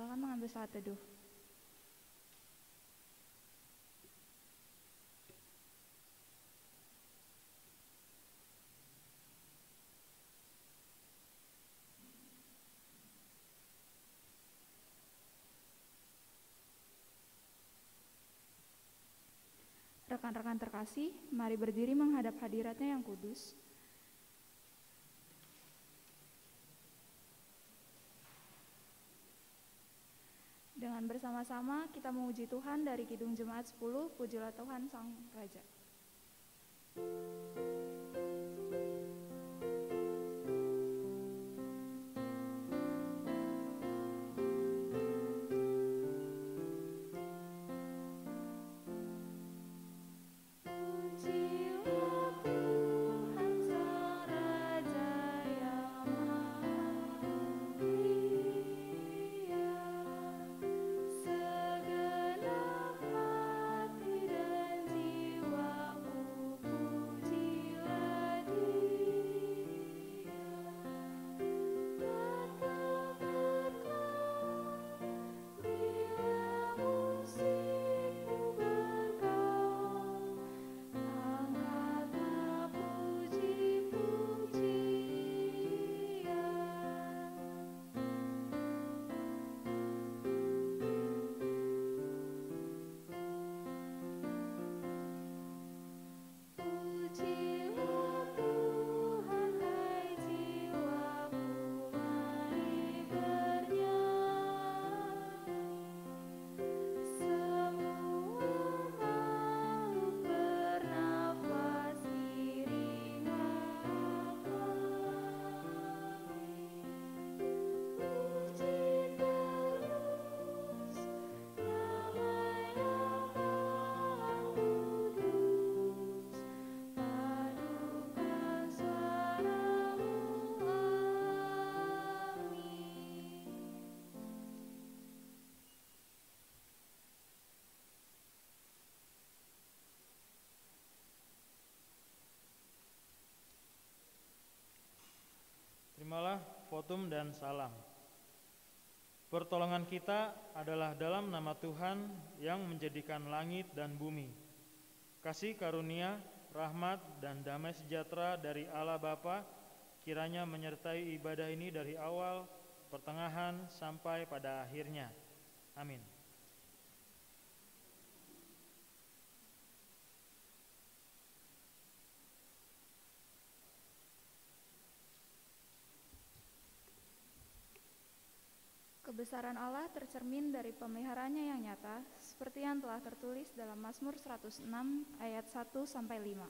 Silakan mengambil saat teduh. Rekan-rekan terkasih, mari berdiri menghadap hadiratnya yang kudus. Dengan bersama-sama kita memuji Tuhan dari Kidung Jemaat 10, Pujilah Tuhan Sang Raja. Terimalah votum dan salam. Pertolongan kita adalah dalam nama Tuhan yang menjadikan langit dan bumi. Kasih karunia, rahmat, dan damai sejahtera dari Allah Bapa kiranya menyertai ibadah ini dari awal, pertengahan, sampai pada akhirnya. Amin. Kebesaran Allah tercermin dari pemeliharanya yang nyata, seperti yang telah tertulis dalam Mazmur 106 ayat 1-5.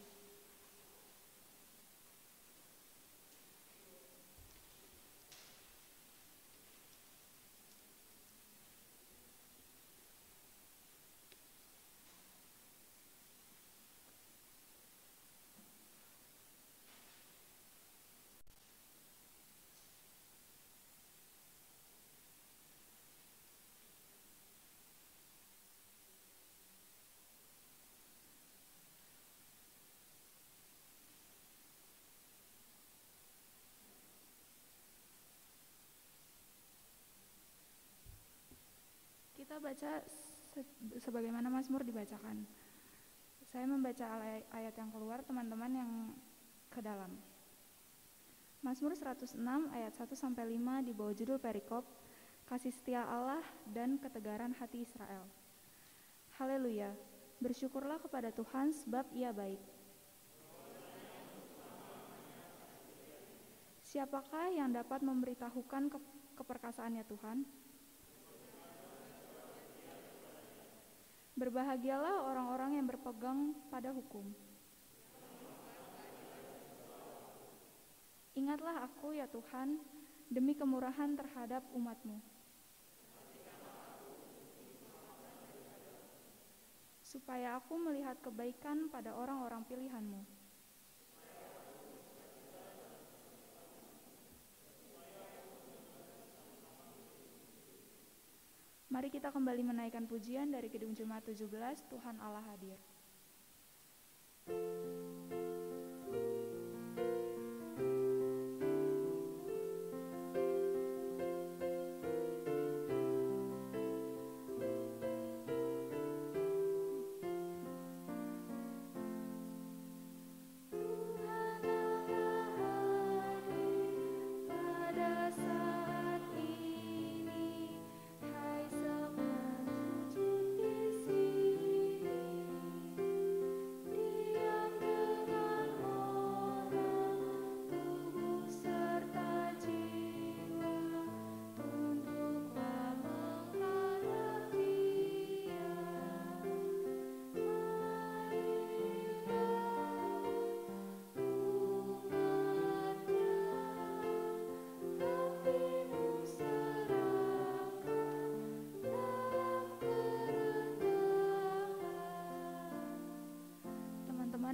Kita baca sebagaimana Mazmur dibacakan. Saya membaca ayat yang keluar, teman-teman yang ke dalam. Mazmur 106 ayat 1-5 di bawah judul perikop, Kasih Setia Allah dan Ketegaran Hati Israel. Haleluya, bersyukurlah kepada Tuhan sebab Ia baik. Siapakah yang dapat memberitahukan keperkasaannya Tuhan? Berbahagialah orang-orang yang berpegang pada hukum. Ingatlah aku ya Tuhan, demi kemurahan terhadap umat-Mu. Supaya aku melihat kebaikan pada orang-orang pilihan-Mu. Mari kita kembali menaikkan pujian dari Kidung Jemaat 17, Tuhan Allah hadir.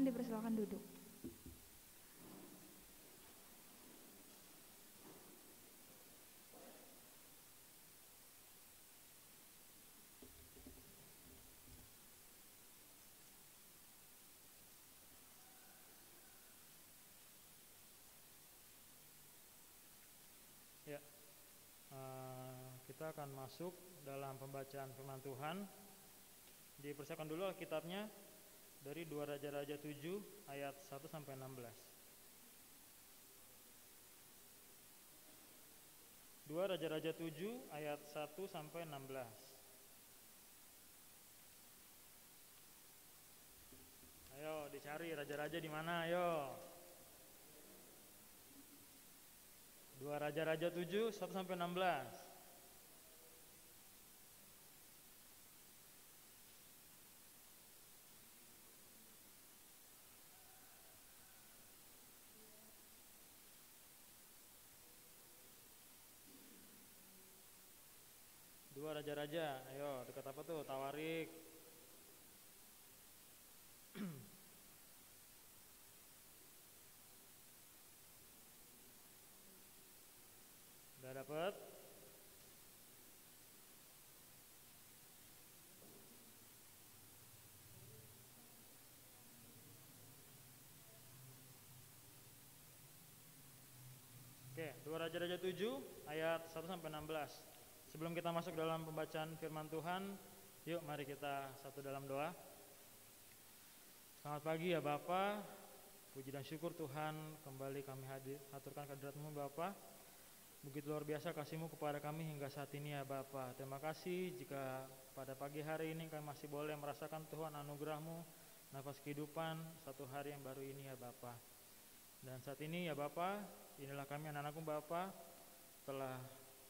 dipersilakan duduk. Ya, kita akan masuk dalam pembacaan firman Tuhan. Dipersiapkan dulu Alkitabnya dari 2 Raja-Raja 7 ayat 1 sampai 16. 2 Raja-Raja 7 ayat 1 sampai 16. Ayo dicari raja-raja di mana, ayo. 2 Raja-Raja 7 1 sampai 16. Dua raja-raja, ayo dekat apa tuh? Tawarik. Udah dapet? Oke, 2 Raja-Raja 7 ayat 1 sampai 16. Sebelum kita masuk dalam pembacaan firman Tuhan, yuk mari kita satu dalam doa. Selamat pagi ya Bapa, puji dan syukur Tuhan kembali kami haturkan kehadirat-Mu Bapa. Begitu luar biasa kasih-Mu kepada kami hingga saat ini ya Bapa. Terima kasih jika pada pagi hari ini kami masih boleh merasakan Tuhan anugerah-Mu, nafas kehidupan satu hari yang baru ini ya Bapa. Dan saat ini ya Bapa, inilah kami anak-anak-Mu Bapa telah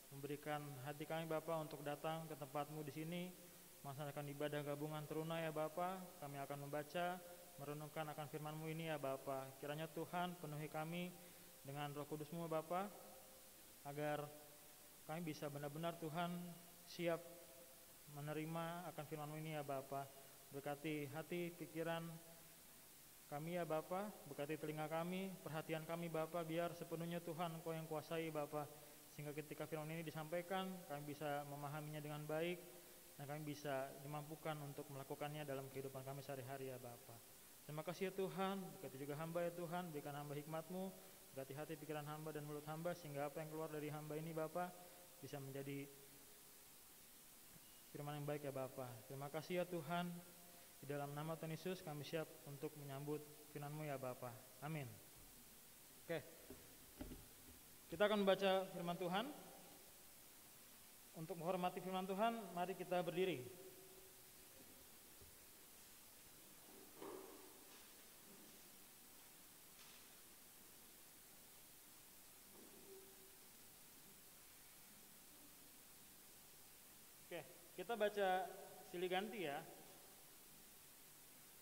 memberikan hati kami Bapa untuk datang ke tempat-Mu di sini melaksanakan ibadah gabungan teruna ya Bapa. Kami akan membaca, merenungkan akan firman-Mu ini ya Bapa. Kiranya Tuhan penuhi kami dengan Roh Kudus-Mu Bapa, agar kami bisa benar-benar Tuhan siap menerima akan firman-Mu ini ya Bapa. Berkati hati, pikiran kami ya Bapa, berkati telinga kami, perhatian kami Bapa, biar sepenuhnya Tuhan Engkau yang kuasai Bapa. Sehingga ketika firman ini disampaikan, kami bisa memahaminya dengan baik, dan kami bisa dimampukan untuk melakukannya dalam kehidupan kami sehari-hari ya Bapa. Terima kasih ya Tuhan, berkati juga hamba ya Tuhan, berikan hamba hikmat-Mu, berkati hati, pikiran hamba dan mulut hamba, sehingga apa yang keluar dari hamba ini Bapa bisa menjadi firman yang baik ya Bapa. Terima kasih ya Tuhan, di dalam nama Tuhan Yesus kami siap untuk menyambut firman-Mu ya Bapa. Amin. Oke. Kita akan membaca firman Tuhan. Untuk menghormati firman Tuhan, mari kita berdiri. Oke, kita baca silih ganti ya.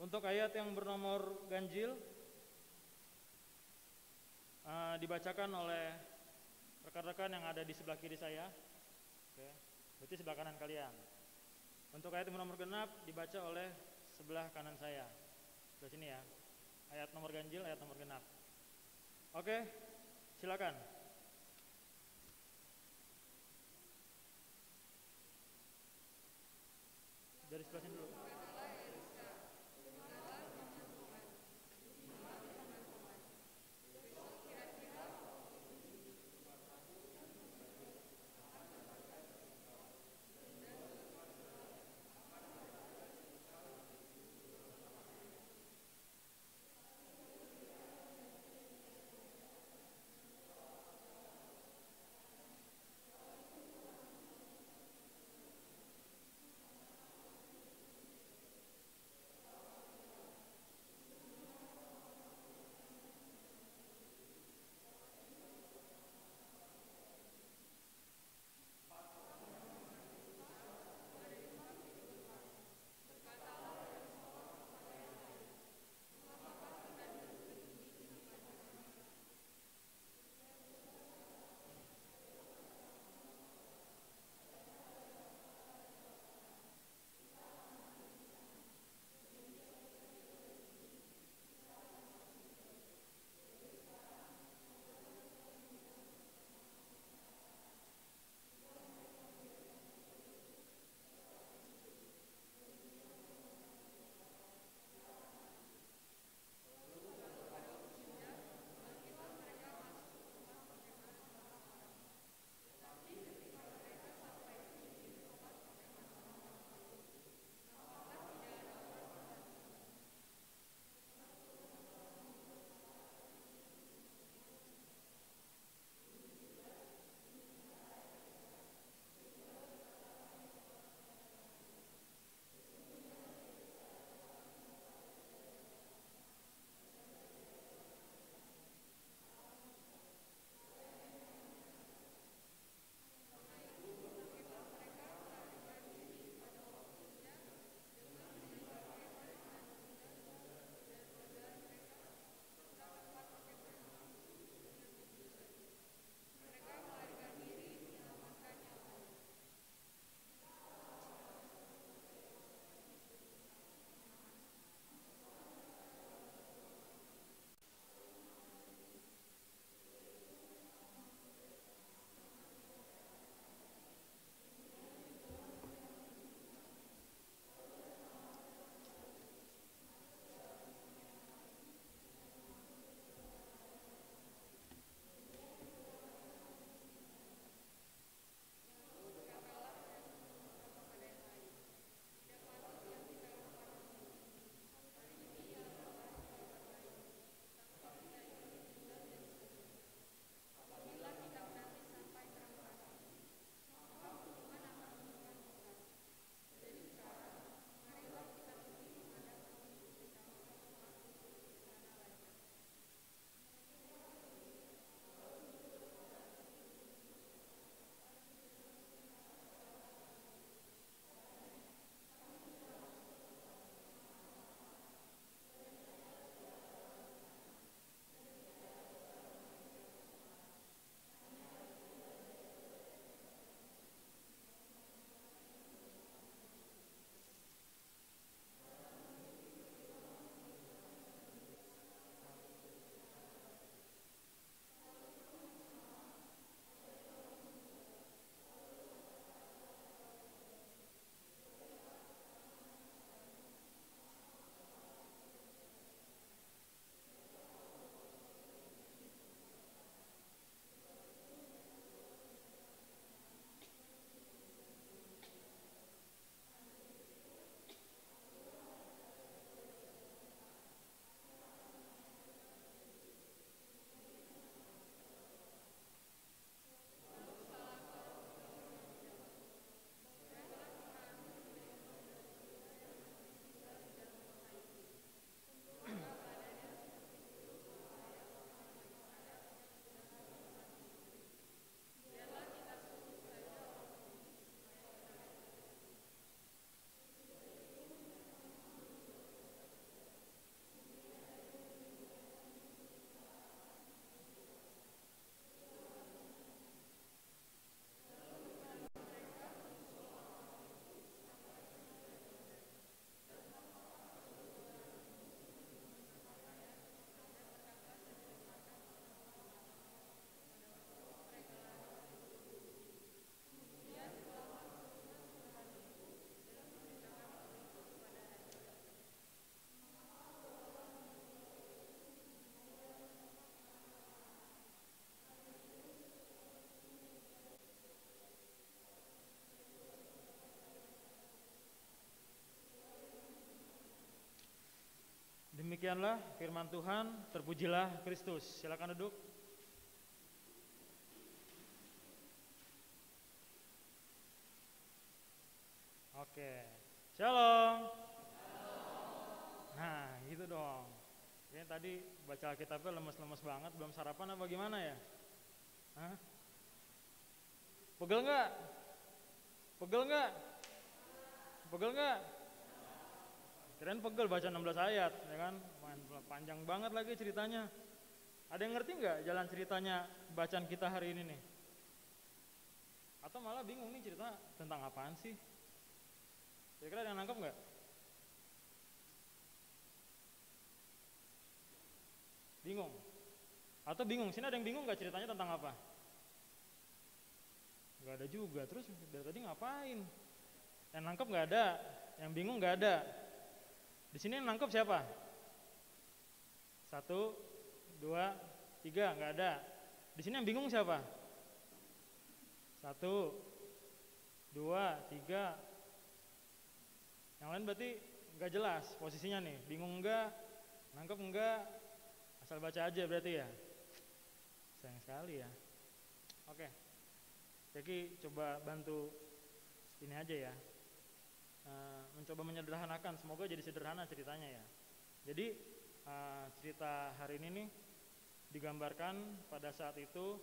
Untuk ayat yang bernomor ganjil dibacakan oleh rekan-rekan yang ada di sebelah kiri saya. Oke, berarti sebelah kanan kalian. Untuk ayat yang nomor genap dibaca oleh sebelah kanan saya. Sebelah sini ya. Ayat nomor ganjil, ayat nomor genap. Oke, silakan. Dari sebelah sini dulu. Demikianlah firman Tuhan, terpujilah Kristus. Silakan duduk. Oke, shalom. Nah, gitu dong. Ini tadi baca Alkitabnya lemes-lemes banget, belum sarapan apa gimana ya? Hah? Pegel nggak? Pegel nggak? Pegel nggak? Kirain pegel baca 16 ayat, ya kan? Panjang banget lagi ceritanya. Ada yang ngerti nggak jalan ceritanya bacaan kita hari ini nih? Atau malah bingung nih cerita tentang apaan sih? Kira-kira ada yang nangkep nggak? Bingung? Atau bingung? Sini ada yang bingung nggak ceritanya tentang apa? Nggak ada juga. Terus dari tadi ngapain? Yang nangkep nggak ada, yang bingung nggak ada. Di sini yang nangkep siapa? 1, 2, 3, nggak ada. Di sini yang bingung siapa? 1, 2, 3. Yang lain berarti nggak jelas posisinya nih. Bingung nggak? Nangkep nggak? Asal baca aja berarti ya. Sayang sekali ya. Oke. Jadi coba bantu ini aja ya. Mencoba menyederhanakan, semoga jadi sederhana ceritanya ya. Jadi cerita hari ini nih digambarkan pada saat itu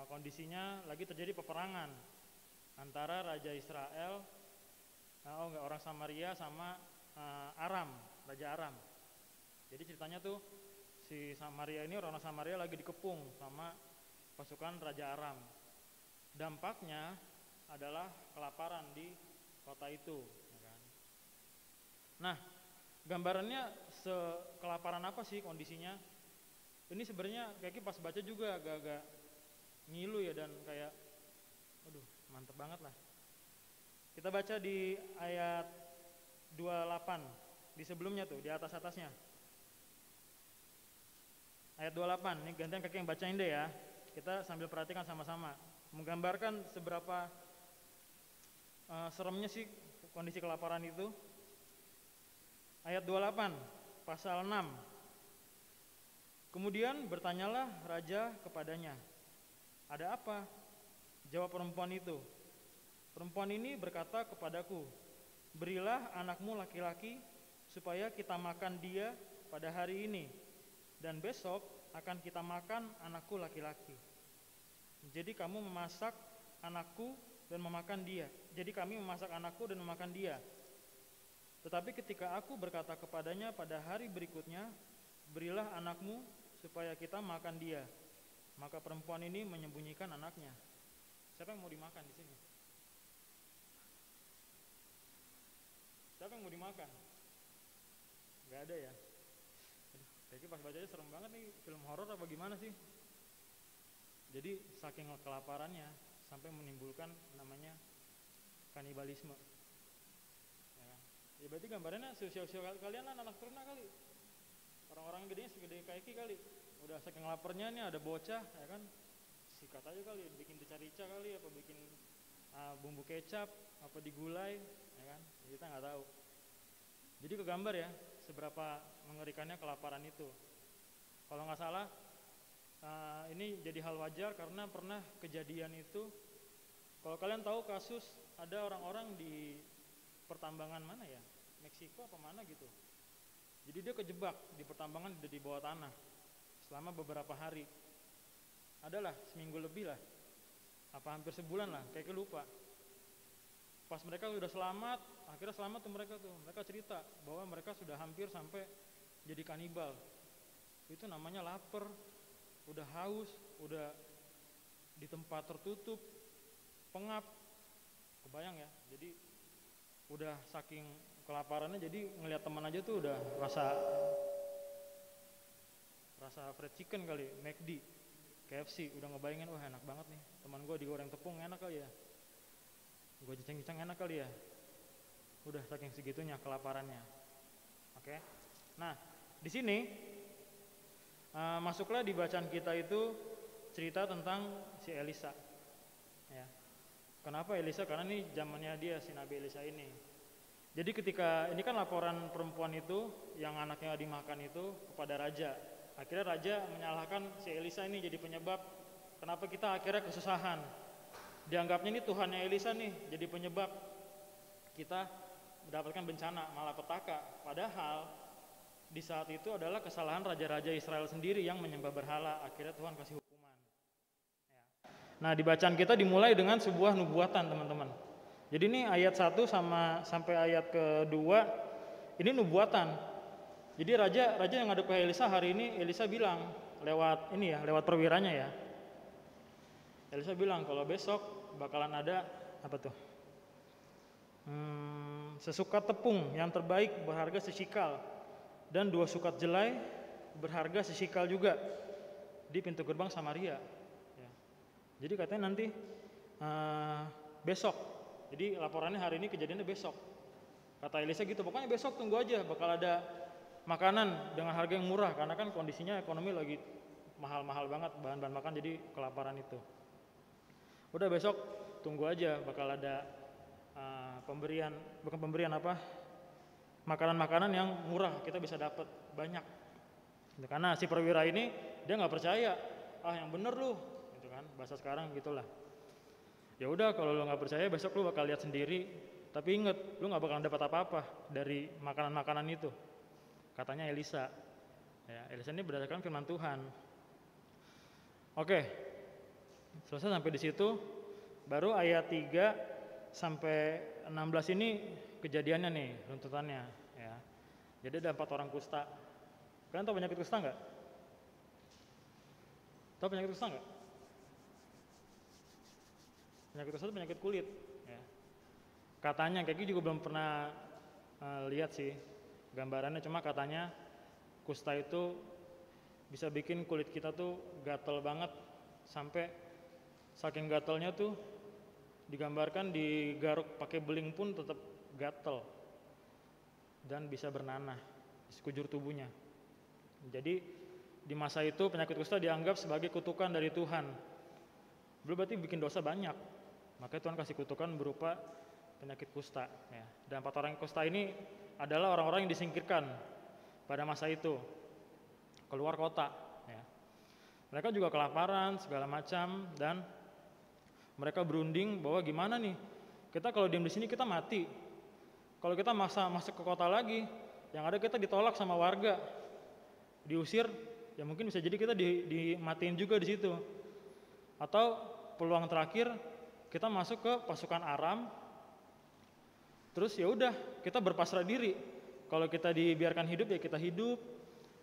kondisinya lagi terjadi peperangan antara Raja Israel, orang Samaria sama Aram, Raja Aram. Jadi ceritanya tuh si Samaria ini, orang Samaria lagi dikepung sama pasukan Raja Aram. Dampaknya adalah kelaparan di kota itu. Nah, gambarannya sekelaparan apa sih kondisinya? Ini sebenarnya kayak pas baca juga agak-agak ngilu ya, dan kayak aduh mantep banget lah. Kita baca di ayat 28 di sebelumnya tuh, di atas-atasnya. Ayat 28, ini gantian kakek yang bacain deh ya. Kita sambil perhatikan sama-sama. Menggambarkan seberapa seremnya sih kondisi kelaparan itu. Ayat 28, pasal 6. Kemudian bertanyalah raja kepadanya, ada apa? Jawab perempuan itu, perempuan ini berkata kepadaku, berilah anakmu laki-laki supaya kita makan dia pada hari ini, dan besok akan kita makan anakku laki-laki. Jadi kamu memasak anakku dan memakan dia. Jadi kami memasak anakku dan memakan dia. Tetapi ketika aku berkata kepadanya pada hari berikutnya, berilah anakmu supaya kita makan dia. Maka perempuan ini menyembunyikan anaknya. Siapa yang mau dimakan di sini? Siapa yang mau dimakan? Gak ada ya? Jadi pas bacanya serem banget nih, film horor apa gimana sih? Jadi saking kelaparannya sampai menimbulkan namanya kanibalisme. Ya berarti gambarannya seusia-usia kalian anak ternak kali. Orang-orang gedenya segede kaki kali. Udah saking laparnya nih ada bocah ya kan. Sikat aja kali, bikin rica-rica kali, apa bikin bumbu kecap, apa digulai ya kan. Kita nggak tahu. Jadi kegambar ya seberapa mengerikannya kelaparan itu. Kalau nggak salah ini jadi hal wajar karena pernah kejadian itu. Kalau kalian tahu kasus ada orang-orang di pertambangan mana ya, Meksiko apa mana gitu. Jadi dia kejebak di pertambangan di bawah tanah selama beberapa hari. Adalah seminggu lebih lah, apa hampir sebulan lah, kayak lupa. Pas mereka sudah selamat, akhirnya selamat tuh mereka tuh. Mereka cerita bahwa mereka sudah hampir sampai jadi kanibal. Itu namanya lapar, udah haus, udah di tempat tertutup, pengap. Kebayang ya, jadi udah saking kelaparannya, jadi ngelihat teman aja tuh udah rasa fried chicken kali, McD, KFC, udah ngebayangin wah enak banget nih, teman gue digoreng tepung enak kali ya, gue ceceng-ceceng enak kali ya, udah saking segitunya kelaparannya. Oke. Nah di sini masuklah di bacaan kita itu cerita tentang si Elisa ya. Kenapa Elisa? Karena ini zamannya dia, si Nabi Elisa ini. Jadi ketika ini kan laporan perempuan itu yang anaknya dimakan itu kepada raja. Akhirnya raja menyalahkan si Elisa ini jadi penyebab kenapa kita akhirnya kesusahan. Dianggapnya ini Tuhannya Elisa nih jadi penyebab kita mendapatkan bencana malapetaka. Padahal di saat itu adalah kesalahan raja-raja Israel sendiri yang menyembah berhala. Akhirnya Tuhan kasih hukuman. Nah, di bacaan kita dimulai dengan sebuah nubuatan, teman-teman. Jadi ini ayat 1 sampai ayat kedua ini nubuatan. Jadi raja yang ngadep ke Elisa hari ini, Elisa bilang lewat perwiranya ya. Elisa bilang kalau besok bakalan ada apa tuh? Sesukat tepung yang terbaik berharga sesikal dan 2 sukat jelai berharga sesikal juga di pintu gerbang Samaria. Ya. Jadi katanya nanti besok. Jadi laporannya hari ini, kejadiannya besok. Kata Elisa gitu, pokoknya besok tunggu aja bakal ada makanan dengan harga yang murah karena kan kondisinya ekonomi lagi mahal-mahal banget bahan-bahan makan, jadi kelaparan itu. Udah besok tunggu aja bakal ada makanan-makanan yang murah, kita bisa dapat banyak. Karena si perwira ini dia nggak percaya, yang bener lu, gitu kan, bahasa sekarang gitulah. Ya udah kalau lu nggak percaya besok lu bakal lihat sendiri, tapi inget lu nggak bakalan dapat apa-apa dari makanan-makanan itu, katanya Elisa. Ya, Elisa ini berdasarkan firman Tuhan. Oke, selesai sampai di situ. Baru ayat 3 sampai 16 ini kejadiannya nih, runtutannya. Ya. Jadi ada 4 orang kusta. Kalian tahu penyakit kusta nggak? Tahu penyakit kusta nggak? Penyakit kusta itu penyakit kulit. Ya. Katanya, kayak juga belum pernah lihat sih gambarannya, cuma katanya kusta itu bisa bikin kulit kita tuh gatel banget, sampai saking gatelnya tuh digambarkan digaruk pakai beling pun tetap gatel dan bisa bernanah di sekujur tubuhnya. Jadi di masa itu penyakit kusta dianggap sebagai kutukan dari Tuhan. Berarti bikin dosa banyak, makanya Tuhan kasih kutukan berupa penyakit kusta. Ya. Dan 4 orang kusta ini adalah orang-orang yang disingkirkan pada masa itu, keluar kota. Ya. Mereka juga kelaparan segala macam dan mereka berunding bahwa gimana nih, kita kalau diam di sini kita mati. Kalau kita masuk ke kota lagi, yang ada kita ditolak sama warga, diusir, ya mungkin bisa jadi kita dimatiin juga di situ. Atau peluang terakhir kita masuk ke pasukan Aram, terus ya udah kita berpasrah diri. Kalau kita dibiarkan hidup ya kita hidup,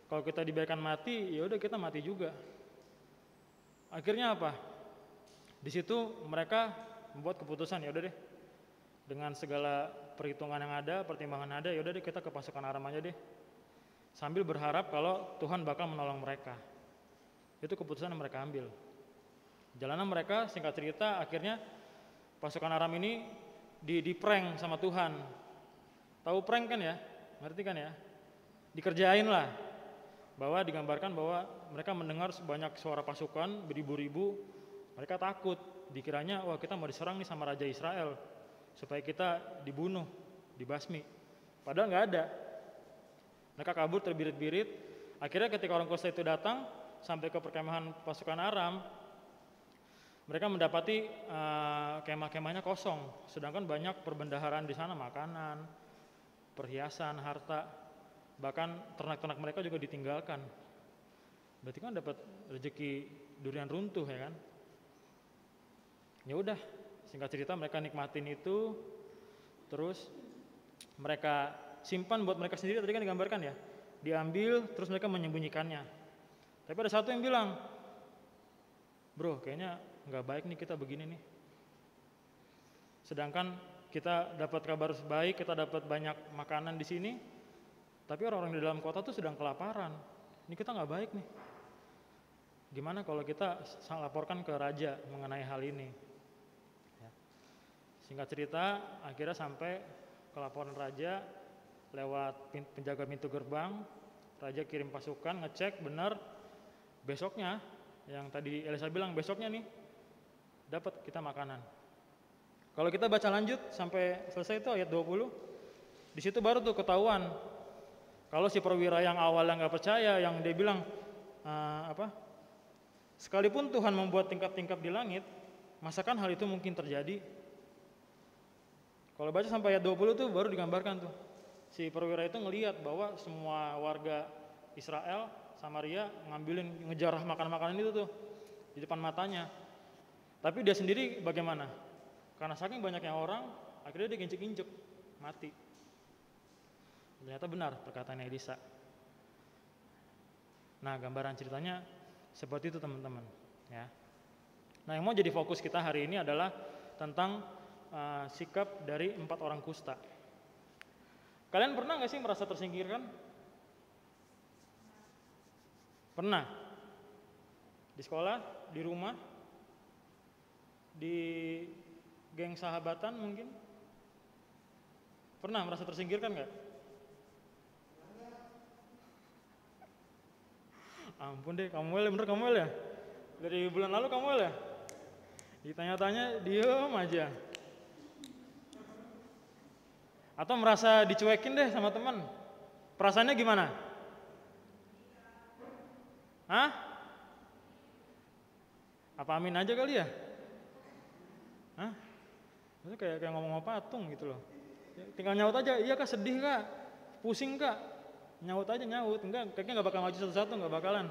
kalau kita dibiarkan mati ya udah kita mati juga. Akhirnya apa? Di situ mereka membuat keputusan, ya udah deh, dengan segala perhitungan yang ada, pertimbangan ada, ya udah deh kita ke pasukan Aram aja deh, sambil berharap kalau Tuhan bakal menolong mereka. Itu keputusan yang mereka ambil. Jalanan mereka, singkat cerita, akhirnya pasukan Aram ini di-prank sama Tuhan. Tahu prank kan ya? Ngerti kan ya? Dikerjain lah, bahwa digambarkan bahwa mereka mendengar sebanyak suara pasukan beribu-ribu. Mereka takut, dikiranya wah kita mau diserang nih sama Raja Israel supaya kita dibunuh, dibasmi. Padahal nggak ada. Mereka kabur terbirit-birit. Akhirnya ketika orang kusta itu datang sampai ke perkemahan pasukan Aram, mereka mendapati kemah-kemahnya kosong, sedangkan banyak perbendaharaan di sana, makanan, perhiasan, harta, bahkan ternak-ternak mereka juga ditinggalkan. Berarti kan dapat rezeki durian runtuh ya kan? Ya udah, singkat cerita mereka nikmatin itu, terus mereka simpan buat mereka sendiri, tadi kan digambarkan ya, diambil terus mereka menyembunyikannya. Tapi ada satu yang bilang, bro kayaknya nggak baik nih kita begini nih. Sedangkan kita dapat kabar baik, kita dapat banyak makanan di sini, tapi orang-orang di dalam kota tuh sedang kelaparan. Ini kita nggak baik nih. Gimana kalau kita laporkan ke raja mengenai hal ini? Singkat cerita, akhirnya sampai ke laporan raja lewat penjaga pintu gerbang. Raja kirim pasukan ngecek benar, besoknya yang tadi Elisa bilang besoknya nih dapat kita makanan. Kalau kita baca lanjut sampai selesai itu ayat 20, Di situ baru tuh ketahuan kalau si perwira yang awalnya nggak percaya, yang dia bilang sekalipun Tuhan membuat tingkap-tingkap di langit, masakan hal itu mungkin terjadi? Kalau baca sampai ayat 20 tuh baru digambarkan tuh. Si perwira itu ngelihat bahwa semua warga Israel, Samaria ngejarah makanan-makanan itu tuh di depan matanya. Tapi dia sendiri bagaimana? Karena saking banyaknya orang, akhirnya dia injek-injek, mati. Ternyata benar perkataan Elisa. Nah, gambaran ceritanya seperti itu teman-teman, ya. Nah, yang mau jadi fokus kita hari ini adalah tentang sikap dari 4 orang kusta. Kalian pernah nggak sih merasa tersingkirkan? Pernah? Di sekolah, di rumah, di geng sahabatan mungkin? Pernah merasa tersingkirkan nggak? Ampun deh, kamu bener kamu ya? Dari bulan lalu kamu ya? Ditanya-tanya, diem aja. Atau merasa dicuekin deh sama teman? Perasaannya gimana? Hah? Apa amin aja kali ya? Hah? Itu kayak ngomong patung gitu loh. Tinggal nyaut aja, iya kak sedih kak? Pusing kak? Nyaut aja nyaut, kayaknya nggak bakal maju satu-satu, nggak bakalan.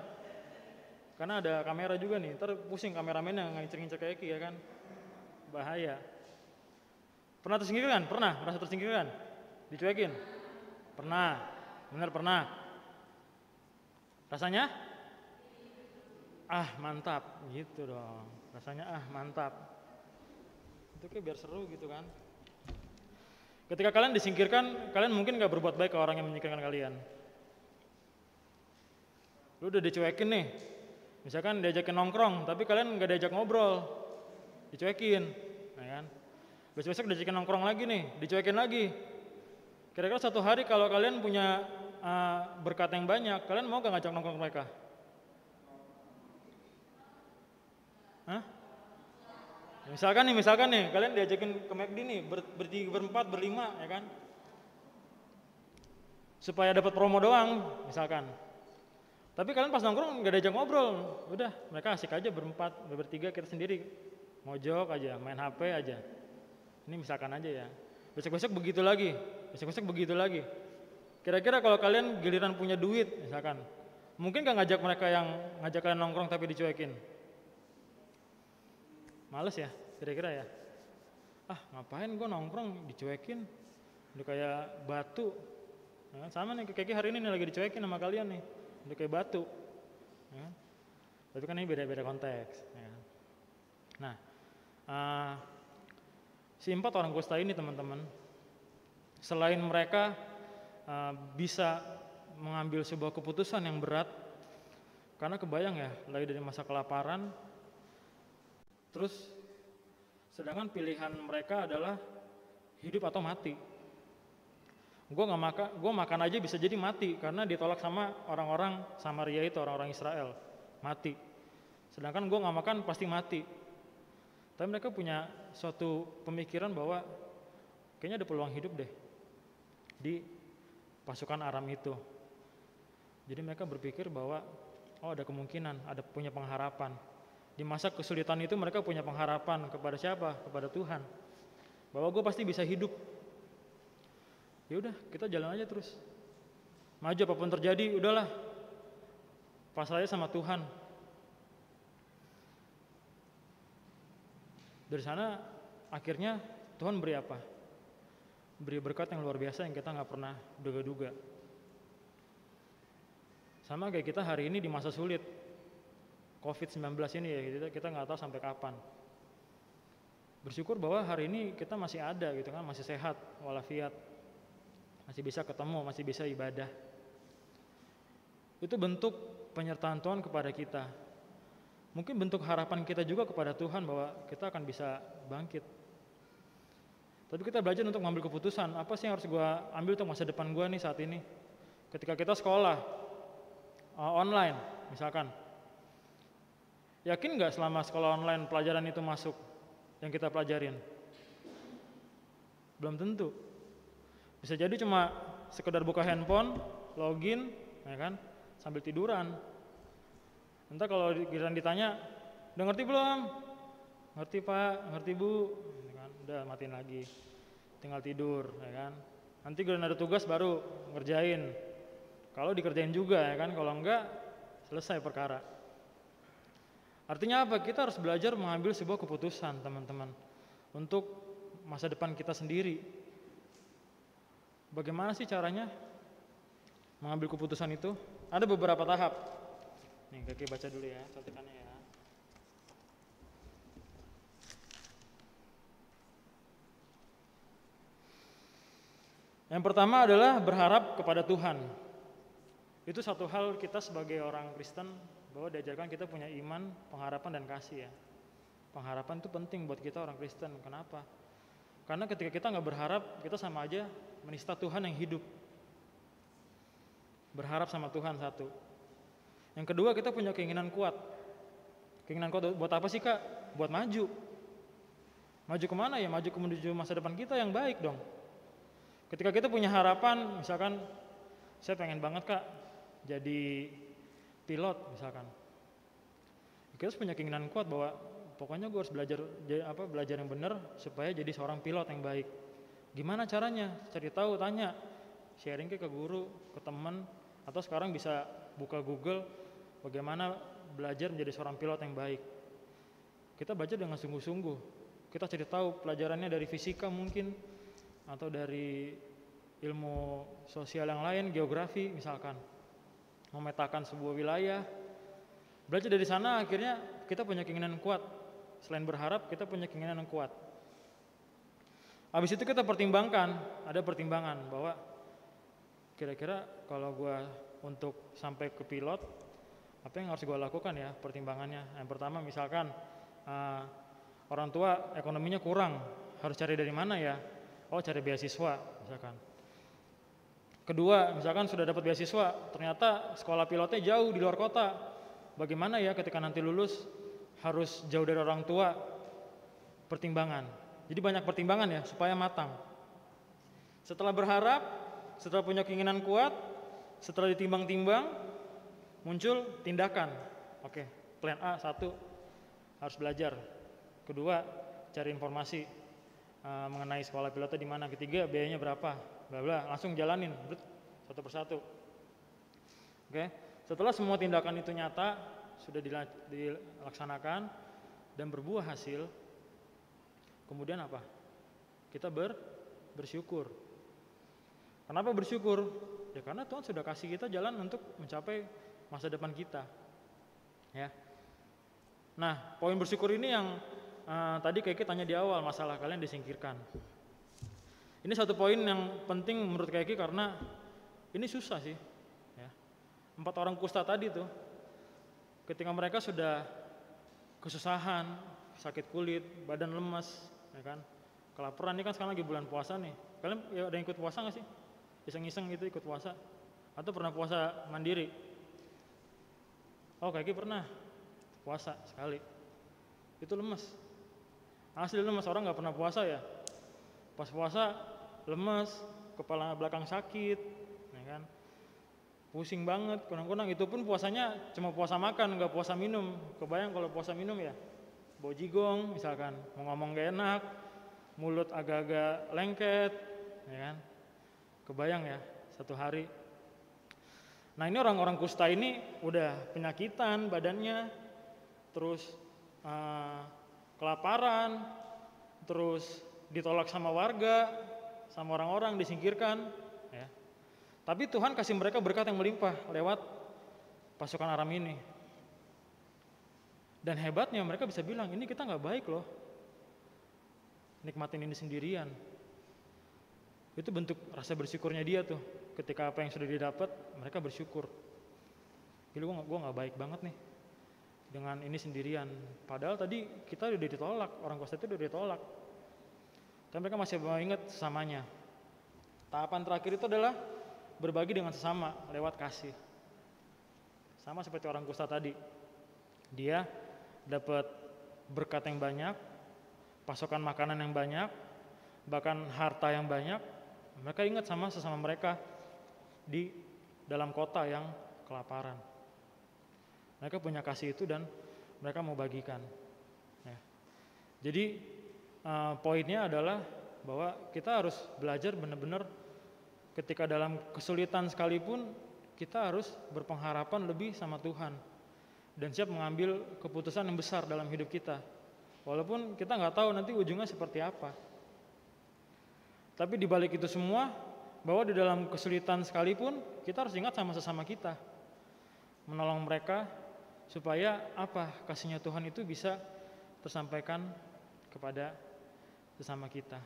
Karena ada kamera juga nih, ntar pusing kameramennya ngincer-ngincer kayak ya kan, bahaya. Pernah tersingkirkan? Pernah merasa tersingkirkan? Dicuekin? Pernah, benar pernah. Rasanya? Ah mantap, gitu dong. Rasanya mantap. Itu kayak biar seru gitu kan. Ketika kalian disingkirkan, kalian mungkin gak berbuat baik ke orang yang menyingkirkan kalian. Lu udah dicuekin nih, misalkan diajakin nongkrong, tapi kalian gak diajak ngobrol, dicuekin, ya kan? Besok diajakin nongkrong lagi nih, dicuekin lagi. Kira-kira satu hari kalau kalian punya berkat yang banyak, kalian mau gak ngajak nongkrong mereka? Hah? Misalkan nih, kalian diajakin ke McD nih, bertiga, berempat, berlima, ya kan? Supaya dapat promo doang, misalkan. Tapi kalian pas nongkrong nggak diajak ngobrol, udah mereka asik aja berempat, bertiga, kita sendiri mojok aja, main HP aja. Ini misalkan aja ya. Besok-besok begitu lagi, besok-besok begitu lagi. Kira-kira kalau kalian giliran punya duit, misalkan, mungkin nggak ngajak mereka yang ngajak kalian nongkrong tapi dicuekin? Males ya, kira-kira ya. Ngapain gue nongkrong dicuekin, udah kayak batu. Nah, sama nih kayak hari ini nih lagi dicuekin sama kalian nih. Udah kayak batu, ya. Tapi kan ini beda-beda konteks. Ya. Nah, si 4 orang kusta ini teman-teman, selain mereka bisa mengambil sebuah keputusan yang berat, karena kebayang ya, lagi dari masa kelaparan, terus sedangkan pilihan mereka adalah hidup atau mati. Gue makan aja bisa jadi mati karena ditolak sama orang-orang Samaria itu, orang-orang Israel, mati. Sedangkan gue nggak makan pasti mati. Tapi mereka punya suatu pemikiran bahwa kayaknya ada peluang hidup deh di pasukan Aram itu. Jadi mereka berpikir bahwa ada kemungkinan, ada punya pengharapan. Di masa kesulitan itu mereka punya pengharapan kepada siapa? Kepada Tuhan. Bahwa gue pasti bisa hidup. Ya udah, kita jalan aja terus. Maju apapun terjadi, udahlah. Pasrah aja sama Tuhan. Dari sana akhirnya Tuhan beri apa? Beri berkat yang luar biasa yang kita nggak pernah duga-duga. Sama kayak kita hari ini di masa sulit COVID-19 ini ya, kita nggak tahu sampai kapan. Bersyukur bahwa hari ini kita masih ada gitu kan, masih sehat walafiat. Masih bisa ketemu, masih bisa ibadah. Itu bentuk penyertaan Tuhan kepada kita. Mungkin bentuk harapan kita juga kepada Tuhan bahwa kita akan bisa bangkit. Tapi kita belajar untuk mengambil keputusan, apa sih yang harus gue ambil untuk masa depan gue nih saat ini. Ketika kita sekolah online misalkan, yakin gak selama sekolah online pelajaran itu masuk yang kita pelajarin? Belum tentu. Bisa jadi cuma sekedar buka handphone, login, ya kan, sambil tiduran. Entah kalau giliran ditanya, udah ngerti belum? Ngerti Pak, ngerti Bu, ya kan? Udah matiin lagi, tinggal tidur, ya kan. Nanti giliran ada tugas baru ngerjain. Kalau dikerjain juga, ya kan, kalau enggak selesai perkara. Artinya apa? Kita harus belajar mengambil sebuah keputusan, teman-teman, untuk masa depan kita sendiri. Bagaimana sih caranya mengambil keputusan itu? Ada beberapa tahap. Nih, Kaki baca dulu ya, contekannya ya. Yang pertama adalah berharap kepada Tuhan. Itu satu hal kita sebagai orang Kristen, bahwa diajarkan kita punya iman, pengharapan, dan kasih ya. Pengharapan itu penting buat kita orang Kristen. Kenapa? Karena ketika kita nggak berharap, kita sama aja menista Tuhan yang hidup. Berharap sama Tuhan satu. Yang kedua, kita punya keinginan kuat. Keinginan kuat buat apa sih Kak? Buat maju. Maju kemana ya? Maju menuju masa depan kita yang baik dong. Ketika kita punya harapan, misalkan saya pengen banget Kak jadi pilot misalkan. Kita harus punya keinginan kuat bahwa pokoknya gue harus belajar yang benar supaya jadi seorang pilot yang baik. Gimana caranya? Cari tahu, tanya, sharing ke guru, ke teman, atau sekarang bisa buka Google bagaimana belajar menjadi seorang pilot yang baik. Kita belajar dengan sungguh-sungguh. Kita cari tahu pelajarannya dari fisika mungkin, atau dari ilmu sosial yang lain, geografi misalkan. Memetakan sebuah wilayah. Belajar dari sana akhirnya kita punya keinginan kuat. Selain berharap, kita punya keinginan yang kuat. Habis itu kita pertimbangkan, ada pertimbangan bahwa kira-kira kalau gue untuk sampai ke pilot, apa yang harus gue lakukan ya pertimbangannya. Yang pertama misalkan orang tua ekonominya kurang, harus cari dari mana ya? Oh, cari beasiswa misalkan. Kedua, misalkan sudah dapat beasiswa, ternyata sekolah pilotnya jauh di luar kota. Bagaimana ya ketika nanti lulus harus jauh dari orang tua? Pertimbangan. Jadi banyak pertimbangan ya supaya matang. Setelah berharap, setelah punya keinginan kuat, setelah ditimbang-timbang, muncul tindakan. Oke, plan A 1 harus belajar. Kedua, cari informasi mengenai sekolah pilotnya di mana. Ketiga, biayanya berapa, bla bla, langsung jalanin satu persatu. Oke, setelah semua tindakan itu nyata, sudah dilaksanakan dan berbuah hasil, kemudian apa? Kita bersyukur. Kenapa bersyukur? Ya karena Tuhan sudah kasih kita jalan untuk mencapai masa depan kita. Ya. Nah, poin bersyukur ini yang tadi Keke tanya di awal, masalah kalian disingkirkan. Ini satu poin yang penting menurut Keke karena ini susah sih. Ya. 4 orang kusta tadi tuh, ketika mereka sudah kesusahan, sakit kulit, badan lemas, ya kan, kelaparan. Ini kan sekarang lagi bulan puasa nih. Kalian ya ada yang ikut puasa nggak sih? Iseng-iseng gitu ikut puasa? Atau pernah puasa mandiri? Oh, Keke pernah puasa sekali. Itu lemes. Asli lemes, orang nggak pernah puasa ya. Pas puasa lemes, kepala belakang sakit, ya kan? Pusing banget, kunang-kunang. Itu pun puasanya cuma puasa makan, nggak puasa minum. Kebayang kalau puasa minum ya, bau jigong misalkan, mau ngomong gak enak, mulut agak-agak lengket, ya kan? Kebayang ya, satu hari. Nah ini orang-orang kusta ini udah penyakitan badannya, terus kelaparan, terus ditolak sama warga, sama orang-orang, disingkirkan. Ya. Tapi Tuhan kasih mereka berkat yang melimpah lewat pasukan Aram ini. Dan hebatnya mereka bisa bilang, ini kita nggak baik loh, nikmatin ini sendirian. Itu bentuk rasa bersyukurnya dia tuh. Ketika apa yang sudah didapat, mereka bersyukur. Gila, gue nggak baik banget nih dengan ini sendirian. Padahal tadi kita udah ditolak, orang kusta itu udah ditolak. Tapi mereka masih mau ingat sesamanya. Tahapan terakhir itu adalah berbagi dengan sesama lewat kasih. Sama seperti orang kusta tadi. Dia dapat berkat yang banyak, pasokan makanan yang banyak, bahkan harta yang banyak. Mereka ingat sama sesama mereka di dalam kota yang kelaparan. Mereka punya kasih itu dan mereka mau bagikan. Ya. Jadi poinnya adalah bahwa kita harus belajar benar-benar ketika dalam kesulitan sekalipun kita harus berpengharapan lebih sama Tuhan dan siap mengambil keputusan yang besar dalam hidup kita. Walaupun kita nggak tahu nanti ujungnya seperti apa. Tapi di balik itu semua, bahwa di dalam kesulitan sekalipun kita harus ingat sama sesama kita, menolong mereka supaya kasihnya Tuhan itu bisa tersampaikan kepada sesama kita,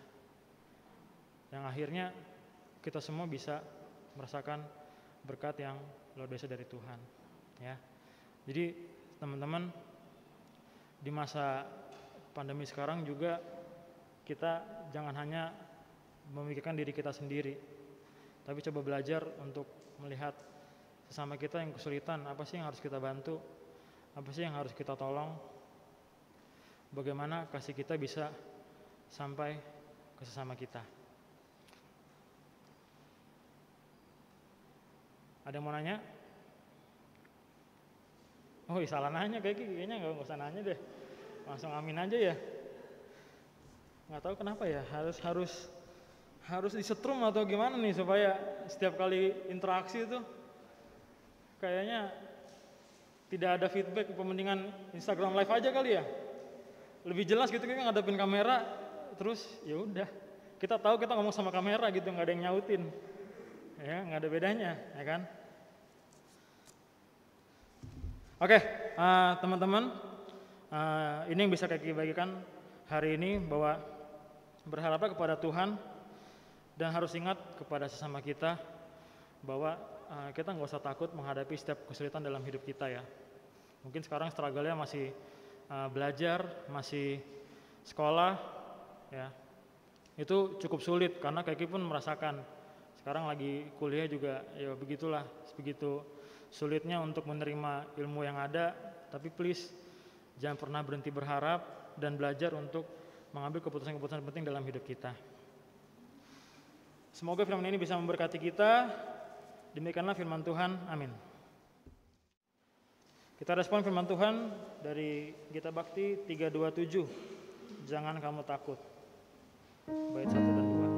yang akhirnya kita semua bisa merasakan berkat yang luar biasa dari Tuhan. Ya, jadi teman-teman, di masa pandemi sekarang juga kita jangan hanya memikirkan diri kita sendiri, tapi coba belajar untuk melihat sesama kita yang kesulitan, apa sih yang harus kita bantu, apa sih yang harus kita tolong, bagaimana kasih kita bisa sampai ke sesama kita. Ada yang mau nanya? Oh, salah nanya, kayaknya nggak usah nanya deh, langsung amin aja ya. Nggak tahu kenapa ya, harus disetrum atau gimana nih supaya setiap kali interaksi itu kayaknya tidak ada feedback. Kepentingan Instagram live aja kali ya, lebih jelas gitu, kan ngadepin kamera terus ya udah kita tahu kita ngomong sama kamera gitu, nggak ada yang nyautin ya, nggak ada bedanya ya kan. Oke, teman-teman, ini yang bisa Kaki bagikan hari ini, bahwa berharaplah kepada Tuhan dan harus ingat kepada sesama kita bahwa kita nggak usah takut menghadapi setiap kesulitan dalam hidup kita ya. Mungkin sekarang struggle-nya masih belajar, masih sekolah ya. Itu cukup sulit karena Kaki pun merasakan. Sekarang lagi kuliah juga ya begitulah, begitu sulitnya untuk menerima ilmu yang ada. Tapi please jangan pernah berhenti berharap dan belajar untuk mengambil keputusan-keputusan penting dalam hidup kita. Semoga firman ini bisa memberkati kita. Demikianlah firman Tuhan. Amin. Kita respon firman Tuhan dari Gita Bakti 327. Jangan kamu takut. Bait 1 dan 2.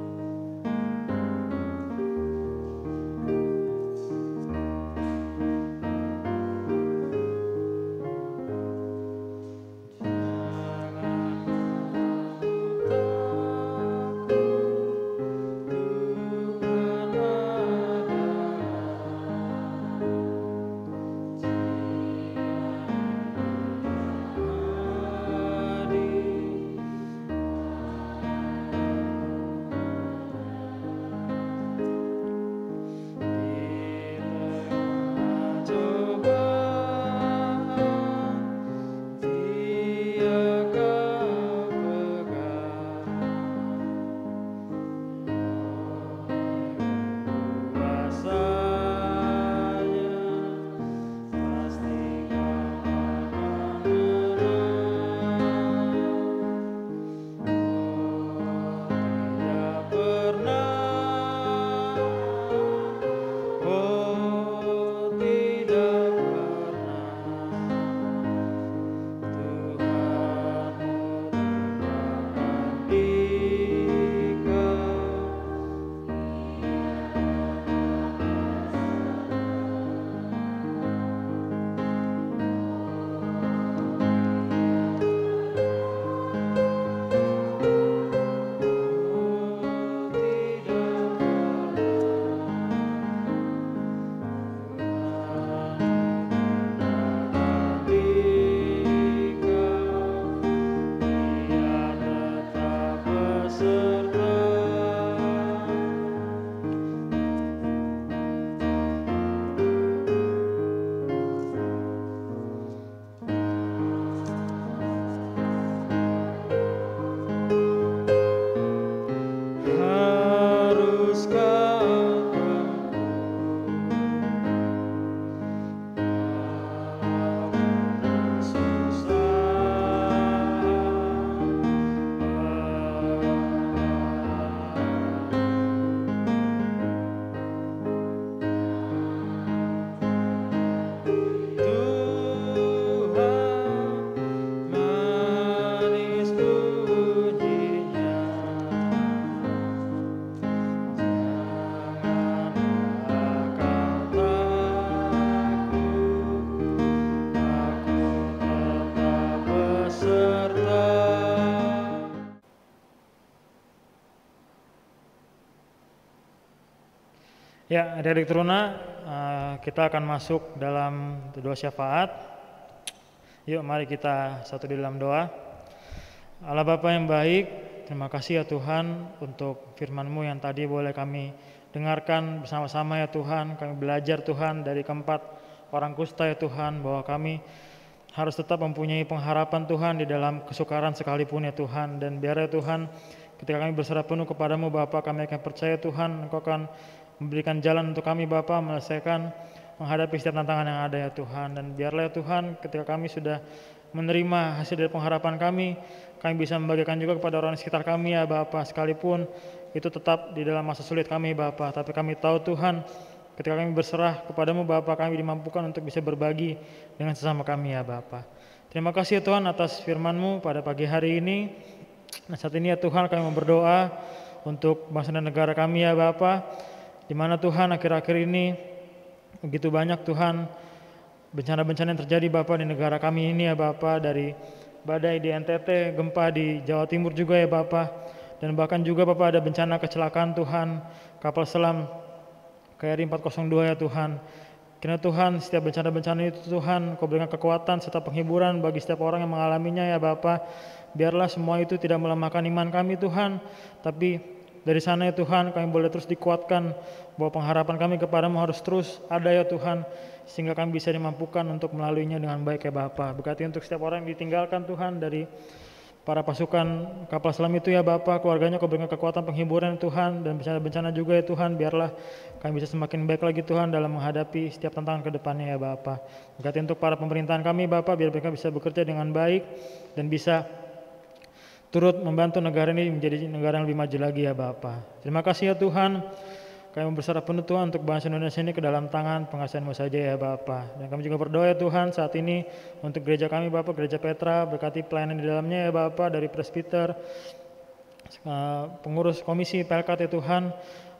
Ya, adik-adik teruna, kita akan masuk dalam doa syafaat. Yuk, mari kita satu di dalam doa. Allah Bapa yang baik, terima kasih ya Tuhan untuk firman-Mu yang tadi boleh kami dengarkan bersama-sama ya Tuhan. Kami belajar Tuhan dari keempat orang kusta ya Tuhan, bahwa kami harus tetap mempunyai pengharapan Tuhan di dalam kesukaran sekalipun ya Tuhan. Dan biar ya Tuhan, ketika kami berserah penuh kepadamu Bapa, kami akan percaya Tuhan Engkau akan memberikan jalan untuk kami Bapa menyelesaikan menghadapi setiap tantangan yang ada ya Tuhan. Dan biarlah ya Tuhan, ketika kami sudah menerima hasil dari pengharapan kami bisa membagikan juga kepada orang di sekitar kami ya Bapa, sekalipun itu tetap di dalam masa sulit kami Bapa. Tapi kami tahu Tuhan, ketika kami berserah kepadamu Bapa, kami dimampukan untuk bisa berbagi dengan sesama kami ya Bapa. Terima kasih ya Tuhan atas firman-Mu pada pagi hari ini. Nah, saat ini ya Tuhan, kami mau berdoa untuk bangsa dan negara kami ya Bapa, di mana Tuhan akhir-akhir ini begitu banyak Tuhan bencana-bencana yang terjadi Bapa di negara kami ini ya Bapa, dari badai di NTT, gempa di Jawa Timur juga ya Bapa, dan bahkan juga Bapa ada bencana kecelakaan Tuhan kapal selam KRI 402 ya Tuhan. Kiranya Tuhan, setiap bencana-bencana itu Tuhan Kau berikan kekuatan serta penghiburan bagi setiap orang yang mengalaminya ya Bapa. Biarlah semua itu tidak melemahkan iman kami Tuhan, tapi dari sana ya Tuhan, kami boleh terus dikuatkan bahwa pengharapan kami kepadamu harus terus ada ya Tuhan, sehingga kami bisa dimampukan untuk melaluinya dengan baik ya Bapa. Berkati untuk setiap orang yang ditinggalkan Tuhan dari para pasukan kapal selam itu ya Bapa, keluarganya Kau berikan kekuatan penghiburan Tuhan, dan bencana-bencana juga ya Tuhan, biarlah kami bisa semakin baik lagi Tuhan dalam menghadapi setiap tantangan ke depannya ya Bapa. Berkati untuk para pemerintahan kami Bapa, biar mereka bisa bekerja dengan baik dan bisa turut membantu negara ini menjadi negara yang lebih maju lagi ya Bapa. Terima kasih ya Tuhan, kami berserah penuh Tuhan untuk bangsa Indonesia ini ke dalam tangan pengasihan-Mu saja ya Bapa. Dan kami juga berdoa ya Tuhan saat ini untuk gereja kami Bapa, gereja Petra, berkati pelayanan di dalamnya ya Bapa, dari presbiter, pengurus komisi, PLKT ya Tuhan,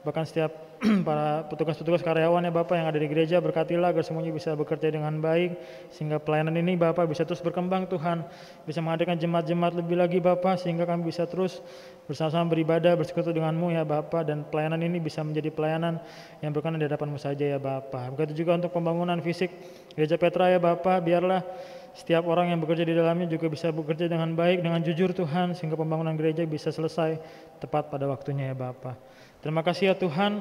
bahkan setiap para petugas-petugas karyawan ya Bapak yang ada di gereja, berkatilah agar semuanya bisa bekerja dengan baik, sehingga pelayanan ini Bapak bisa terus berkembang Tuhan, bisa mengadakan jemaat-jemaat lebih lagi Bapak, sehingga kami bisa terus bersama-sama beribadah, bersekutu dengan-Mu ya Bapak, dan pelayanan ini bisa menjadi pelayanan yang berkenan di hadapan-Mu saja ya Bapak. Begitu juga untuk pembangunan fisik gereja Petra ya Bapak, biarlah setiap orang yang bekerja di dalamnya juga bisa bekerja dengan baik, dengan jujur Tuhan, sehingga pembangunan gereja bisa selesai tepat pada waktunya ya Bapak. Terima kasih ya Tuhan.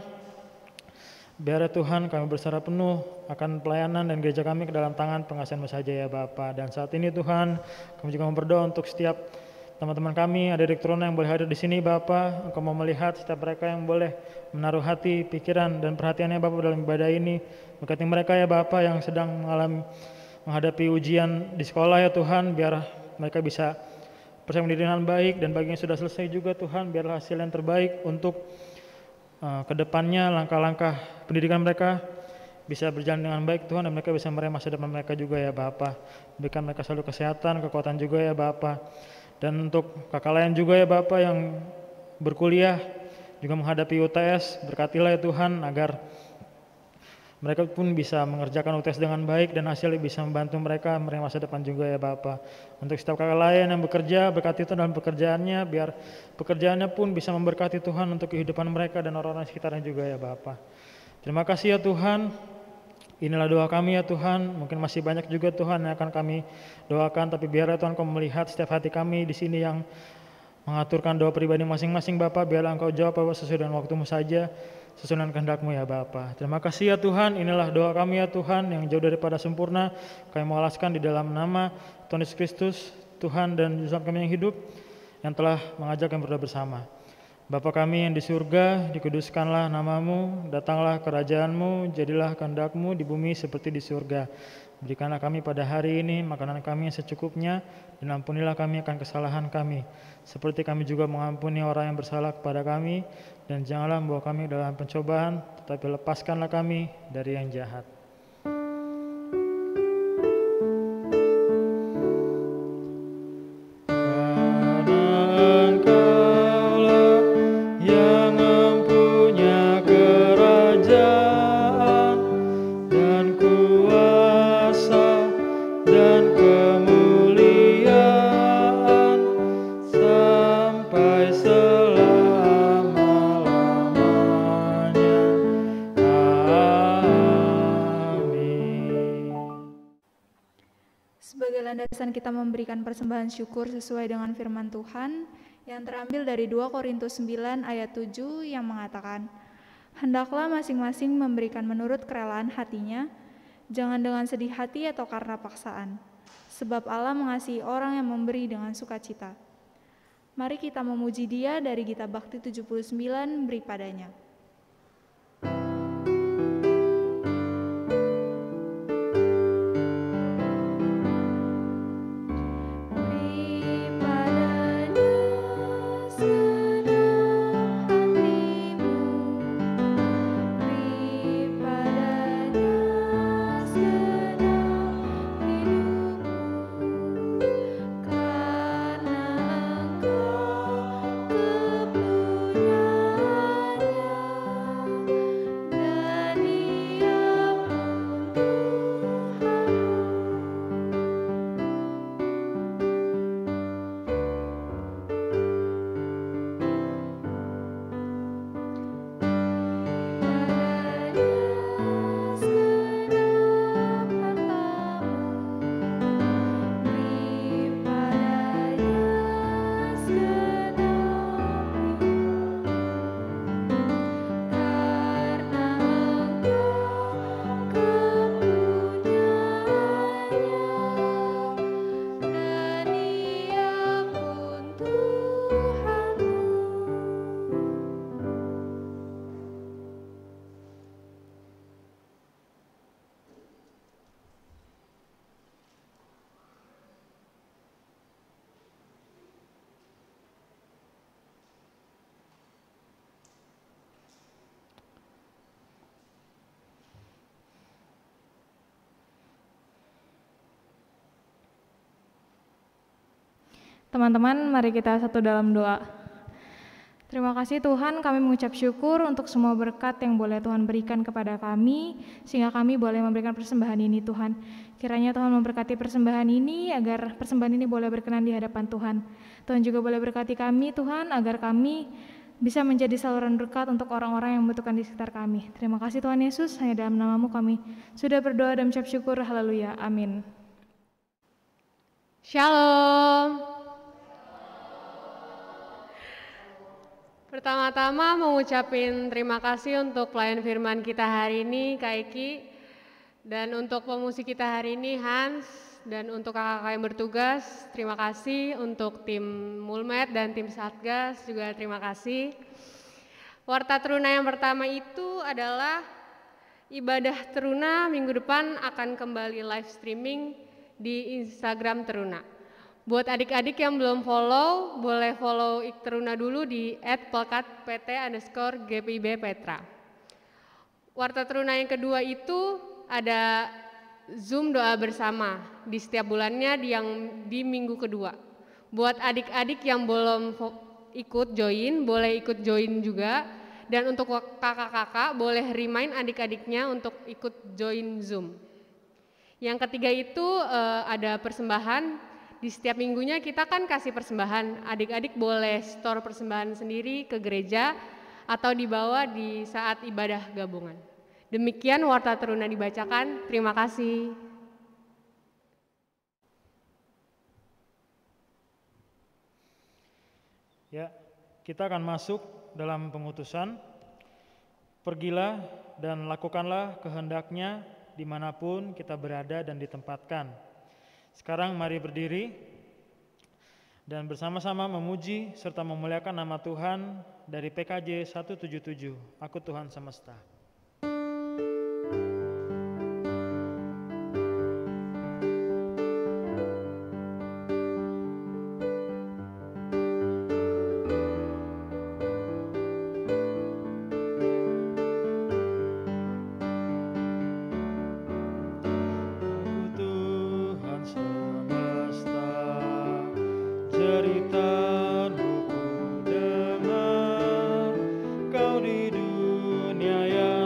Biar ya Tuhan, kami berserah penuh akan pelayanan dan gereja kami ke dalam tangan pengasihan-Mu saja ya Bapa. Dan saat ini Tuhan, kami juga berdoa untuk setiap teman-teman kami, adik-adik teruna yang boleh hadir di sini Bapa. Engkau mau melihat setiap mereka yang boleh menaruh hati, pikiran, dan perhatiannya Bapa dalam ibadah ini. Berkati mereka ya Bapa yang sedang menghadapi ujian di sekolah ya Tuhan, biar mereka bisa persiapan diri dengan baik, dan bagi yang sudah selesai juga Tuhan, biarlah hasil yang terbaik untuk kedepannya langkah-langkah pendidikan mereka bisa berjalan dengan baik Tuhan, dan mereka bisa meraih masa depan mereka juga ya Bapa. Berikan mereka selalu kesehatan, kekuatan juga ya Bapa. Dan untuk kakak lain juga ya Bapa yang berkuliah juga menghadapi UTS, berkatilah ya Tuhan agar mereka pun bisa mengerjakan UTS dengan baik dan hasilnya bisa membantu mereka meraih masa depan juga ya Bapa. Untuk setiap kakak lain yang bekerja, berkati Tuhan dalam pekerjaannya, biar pekerjaannya pun bisa memberkati Tuhan untuk kehidupan mereka dan orang-orang sekitarnya juga ya Bapa. Terima kasih ya Tuhan. Inilah doa kami ya Tuhan. Mungkin masih banyak juga Tuhan yang akan kami doakan, tapi biar ya Tuhan Kau melihat setiap hati kami di sini yang mengaturkan doa pribadi masing-masing Bapa, biarlah Engkau jawab Bapa sesuai dengan waktu-Mu saja, sesuai dengan kehendak-Mu ya Bapa. Terima kasih ya Tuhan, inilah doa kami ya Tuhan yang jauh daripada sempurna. Kami mengalaskan di dalam nama Tuhan Yesus Kristus, Tuhan dan Juru Selamat kami yang hidup, yang telah mengajak kami berdoa bersama. Bapa kami yang di surga, dikuduskanlah nama-Mu, datanglah kerajaan-Mu, jadilah kehendak-Mu di bumi seperti di surga. Berikanlah kami pada hari ini makanan kami yang secukupnya, dan ampunilah kami akan kesalahan kami, seperti kami juga mengampuni orang yang bersalah kepada kami, dan janganlah membawa kami dalam pencobaan, tetapi lepaskanlah kami dari yang jahat. landasan kita memberikan persembahan syukur sesuai dengan firman Tuhan yang terambil dari 2 Korintus 9 ayat 7 yang mengatakan, "Hendaklah masing-masing memberikan menurut kerelaan hatinya, jangan dengan sedih hati atau karena paksaan, sebab Allah mengasihi orang yang memberi dengan sukacita." Mari kita memuji Dia dari Gita Bakti 79, beri padanya. Teman-teman, mari kita satu dalam doa. Terima kasih Tuhan, kami mengucap syukur untuk semua berkat yang boleh Tuhan berikan kepada kami, sehingga kami boleh memberikan persembahan ini Tuhan. Kiranya Tuhan memberkati persembahan ini, agar persembahan ini boleh berkenan di hadapan Tuhan. Tuhan juga boleh berkati kami Tuhan, agar kami bisa menjadi saluran berkat untuk orang-orang yang membutuhkan di sekitar kami. Terima kasih Tuhan Yesus, hanya dalam nama-Mu kami sudah berdoa dan mengucap syukur, haleluya, amin. Shalom. Pertama-tama mengucapin terima kasih untuk pelayan firman kita hari ini, Kak Eki, dan untuk pemusik kita hari ini, Hans, dan untuk kakak-kakak yang bertugas, terima kasih. Untuk tim Mulmed dan tim Satgas juga terima kasih. Warta Teruna yang pertama itu adalah ibadah Teruna minggu depan akan kembali live streaming di Instagram Teruna. Buat adik-adik yang belum follow, boleh follow Teruna dulu di @pelkat_pt_GPIB_Petra. Warta Teruna yang kedua itu ada Zoom doa bersama di setiap bulannya di minggu kedua. Buat adik-adik yang belum ikut join, boleh ikut join juga. Dan untuk kakak-kakak boleh remind adik-adiknya untuk ikut join Zoom. Yang ketiga itu ada persembahan. Di setiap minggunya kita kan kasih persembahan, adik-adik boleh store persembahan sendiri ke gereja atau dibawa di saat ibadah gabungan. Demikian Warta Teruna dibacakan, terima kasih. Ya, kita akan masuk dalam pengutusan. Pergilah dan lakukanlah kehendaknya dimanapun kita berada dan ditempatkan. Sekarang mari berdiri dan bersama-sama memuji serta memuliakan nama Tuhan dari PKJ 177, Aku Tuhan Semesta. Ceritamu ku dengar, kau di dunia yang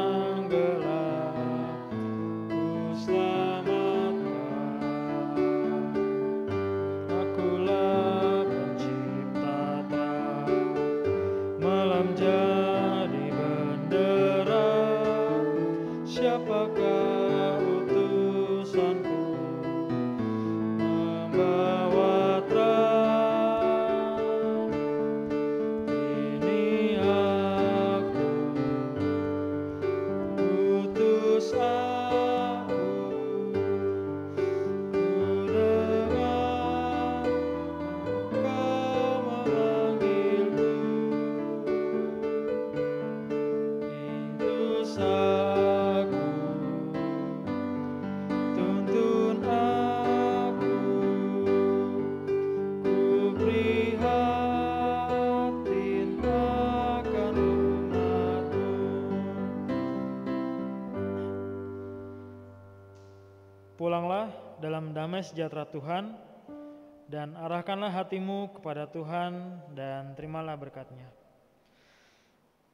dalam damai sejahtera Tuhan, dan arahkanlah hatimu kepada Tuhan dan terimalah berkat-Nya.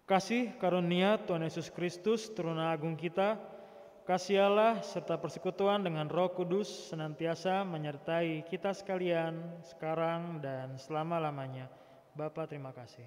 Kasih karunia Tuhan Yesus Kristus, Turuna Agung kita, kasih Allah serta persekutuan dengan Roh Kudus senantiasa menyertai kita sekalian sekarang dan selama-lamanya. Bapa, terima kasih.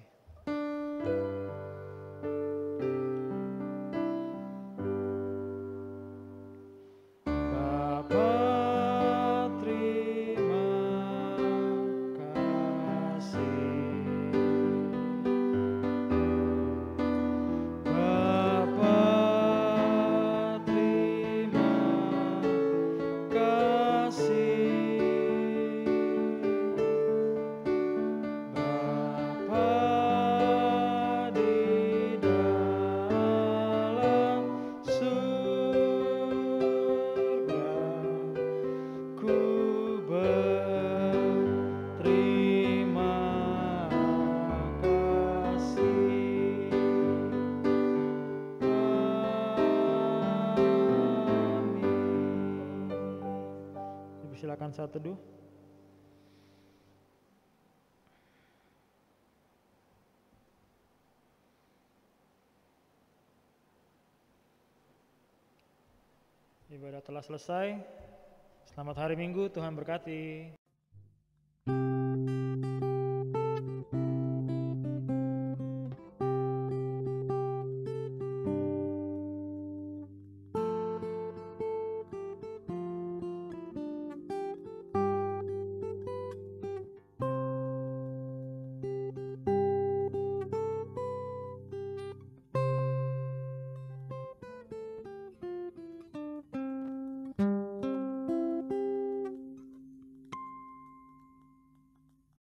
Silakan saat teduh. Ibadah telah selesai. Selamat hari Minggu, Tuhan berkati.